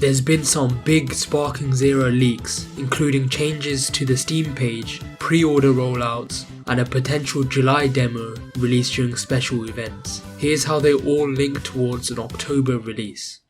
There's been some big Sparking Zero leaks, including changes to the Steam page, pre-order rollouts, and a potential July demo released during special events. Here's how they all link towards an October release.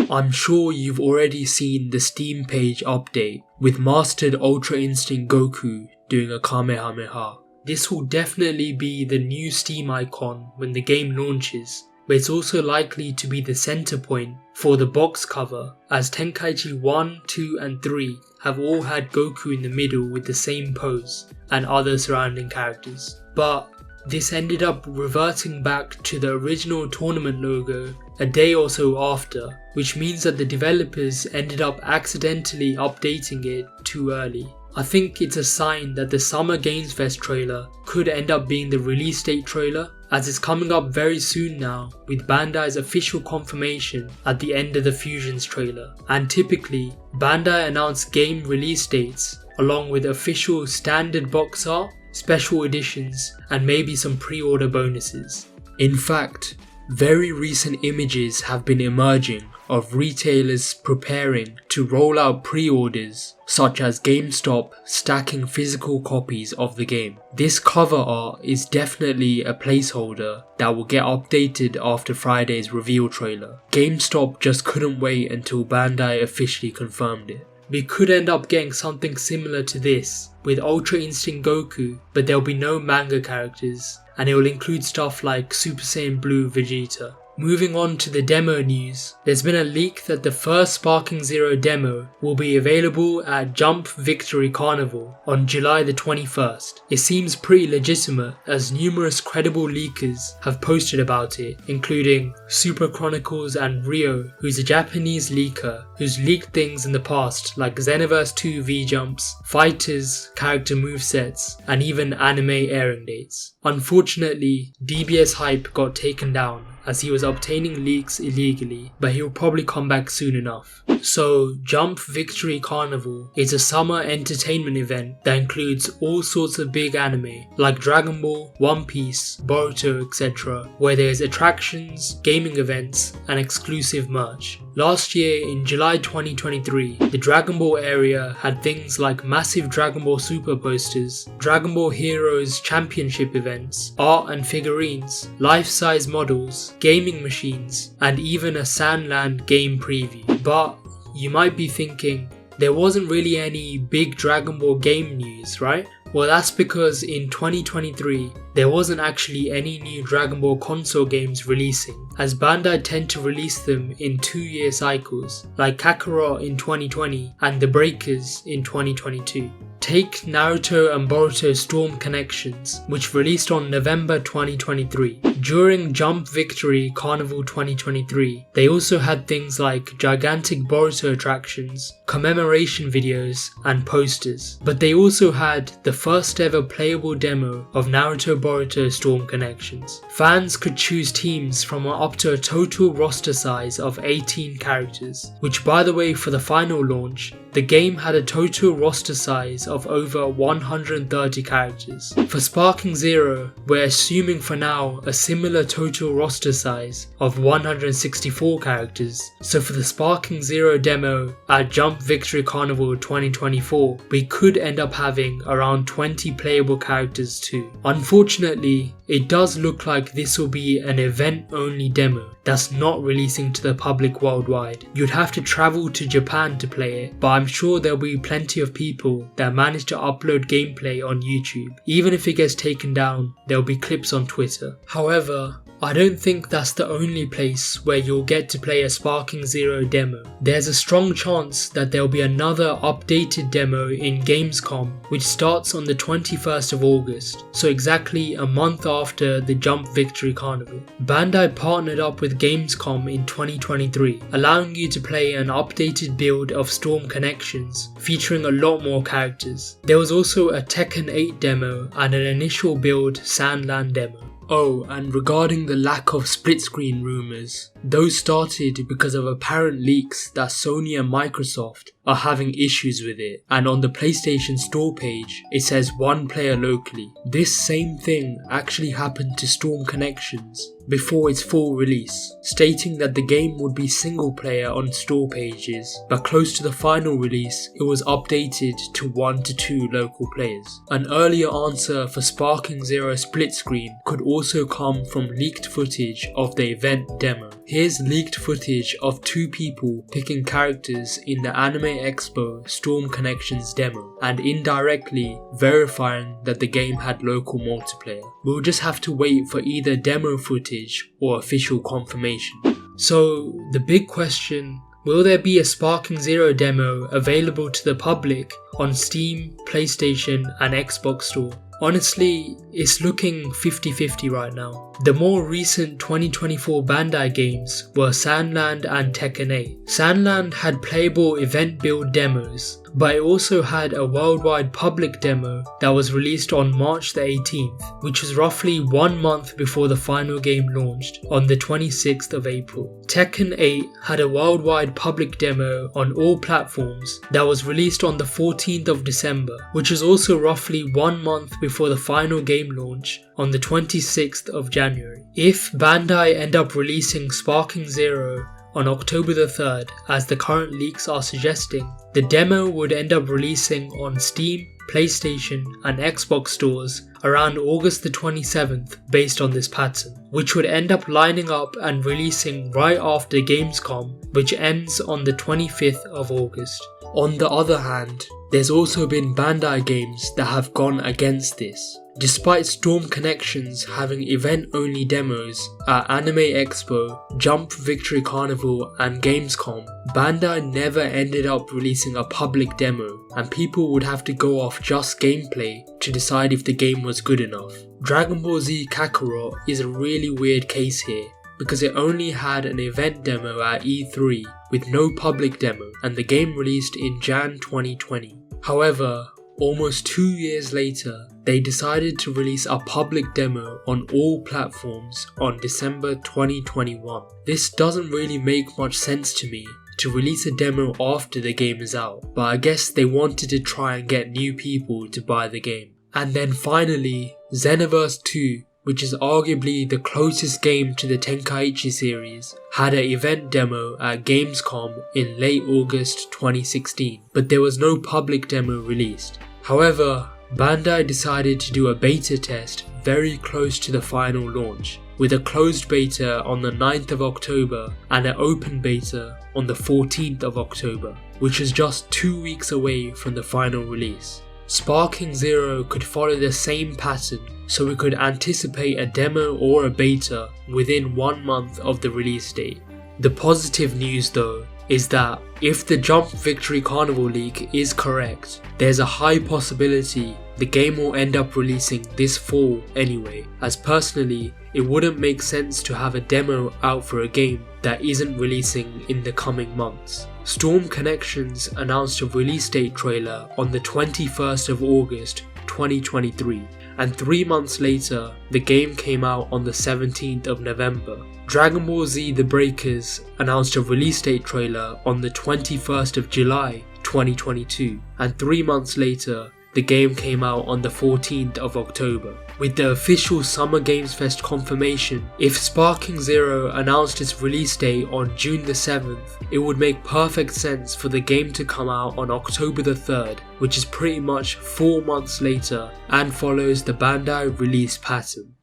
I'm sure you've already seen the Steam page update with Mastered Ultra Instinct Goku doing a Kamehameha. This will definitely be the new Steam icon when the game launches, but it's also likely to be the center point for the box cover, as Tenkaichi 1, 2 and 3 have all had Goku in the middle with the same pose and other surrounding characters. But this ended up reverting back to the original tournament logo a day or so after, which means that the developers ended up accidentally updating it too early. I think it's a sign that the Summer Games Fest trailer could end up being the release date trailer, as it's coming up very soon now with Bandai's official confirmation at the end of the Fusions trailer. And typically, Bandai announce game release dates along with official standard box art, special editions, and maybe some pre-order bonuses. In fact, very recent images have been emerging of retailers preparing to roll out pre-orders, such as GameStop stacking physical copies of the game. This cover art is definitely a placeholder that will get updated after Friday's reveal trailer. GameStop just couldn't wait until Bandai officially confirmed it. We could end up getting something similar to this with Ultra Instinct Goku, but there'll be no manga characters, and it will include stuff like Super Saiyan Blue Vegeta. Moving on to the demo news, there's been a leak that the first Sparking Zero demo will be available at Jump Victory Carnival on July the 21st. It seems pretty legitimate, as numerous credible leakers have posted about it, including Super Chronicles and Rio, who's a Japanese leaker who's leaked things in the past like Xenoverse 2 V-Jumps, fighters, character movesets, and even anime airing dates. Unfortunately, DBS Hype got taken down as he was obtaining leaks illegally, but he'll probably come back soon enough. So Jump Victory Carnival is a summer entertainment event that includes all sorts of big anime like Dragon Ball, One Piece, Boruto, etc., where there's attractions, gaming events, and exclusive merch. Last year in July 2023, the Dragon Ball area had things like massive Dragon Ball Super posters, Dragon Ball Heroes Championship events, art and figurines, life-size models, gaming machines, and even a Sandland game preview. But you might be thinking, there wasn't really any big Dragon Ball game news, right? Well, that's because in 2023, there wasn't actually any new Dragon Ball console games releasing, as Bandai tend to release them in 2-year cycles, like Kakarot in 2020 and The Breakers in 2022. Take Naruto and Boruto Storm Connections, which released on November 2023. During Jump Victory Carnival 2023, they also had things like gigantic Boruto attractions, commemoration videos, and posters. But they also had the first ever playable demo of Naruto Boruto Storm Connections. Fans could choose teams from up to a total roster size of 18 characters, which, by the way, for the final launch, the game had a total roster size of over 130 characters. For Sparking Zero, we're assuming for now a similar total roster size of 164 characters. So for the Sparking Zero demo at Jump Victory Carnival 2024, we could end up having around 20 playable characters too. Unfortunately, it does look like this will be an event-only demo that's not releasing to the public worldwide. You'd have to travel to Japan to play it, but I'm sure there'll be plenty of people that manage to upload gameplay on YouTube. Even if it gets taken down, there'll be clips on Twitter. However, I don't think that's the only place where you'll get to play a Sparking Zero demo. There's a strong chance that there'll be another updated demo in Gamescom, which starts on the 21st of August, so exactly a month after the Jump Victory Carnival. Bandai partnered up with Gamescom in 2023, allowing you to play an updated build of Storm Connections, featuring a lot more characters. There was also a Tekken 8 demo and an initial build Sandland demo. Oh, and regarding the lack of split screen rumours, Those started because of apparent leaks that Sony and Microsoft are having issues with it, and on the PlayStation Store page it says 1 player locally. This same thing actually happened to Storm Connections before its full release, stating that the game would be single player on store pages, but close to the final release it was updated to 1 to 2 local players. An earlier answer for Sparking Zero split screen could also come from leaked footage of the event demo. Here's leaked footage of 2 people picking characters in the Anime Expo Storm Connections demo, and indirectly verifying that the game had local multiplayer. We'll just have to wait for either demo footage or official confirmation. So the big question, will there be a Sparking Zero demo available to the public on Steam, PlayStation and Xbox Store? Honestly, it's looking 50-50 right now. The more recent 2024 Bandai games were Sandland and Tekken 8. Sandland had playable event build demos, but it also had a worldwide public demo that was released on March the 18th, which was roughly 1 month before the final game launched on the 26th of April. Tekken 8 had a worldwide public demo on all platforms that was released on the 14th of December, which is also roughly 1 month before the final game launch on the 26th of January. If Bandai end up releasing Sparking Zero on October the 3rd, as the current leaks are suggesting, the demo would end up releasing on Steam, PlayStation and Xbox stores around August the 27th based on this pattern, which would end up lining up and releasing right after Gamescom, which ends on the 25th of August. On the other hand, there's also been Bandai games that have gone against this. Despite Storm Connections having event-only demos at Anime Expo, Jump, Victory Carnival and Gamescom, Bandai never ended up releasing a public demo, and people would have to go off just gameplay to decide if the game was good enough. Dragon Ball Z Kakarot is a really weird case here, because it only had an event demo at E3 with no public demo, and the game released in Jan 2020. However, almost 2 years later, they decided to release a public demo on all platforms on December 2021. This doesn't really make much sense to me, to release a demo after the game is out, but I guess they wanted to try and get new people to buy the game. And then finally, Xenoverse 2, which is arguably the closest game to the Tenkaichi series, had an event demo at Gamescom in late August 2016, but there was no public demo released. However, Bandai decided to do a beta test very close to the final launch, with a closed beta on the 9th of October and an open beta on the 14th of October, which is just 2 weeks away from the final release. Sparking Zero could follow the same pattern, so we could anticipate a demo or a beta within 1 month of the release date. The positive news though is that if the Jump Victory Carnival leak is correct, there's a high possibility the game will end up releasing this fall anyway, as personally it wouldn't make sense to have a demo out for a game that isn't releasing in the coming months. Storm Connections announced a release date trailer on the 21st of August 2023, and 3 months later the game came out on the 17th of November. Dragon Ball Z The Breakers announced a release date trailer on the 21st of July 2022, and 3 months later the game came out on the 14th of October. With the official Summer Games Fest confirmation, if Sparking Zero announced its release date on June the 7th, it would make perfect sense for the game to come out on October the 3rd, which is pretty much 4 months later and follows the Bandai release pattern.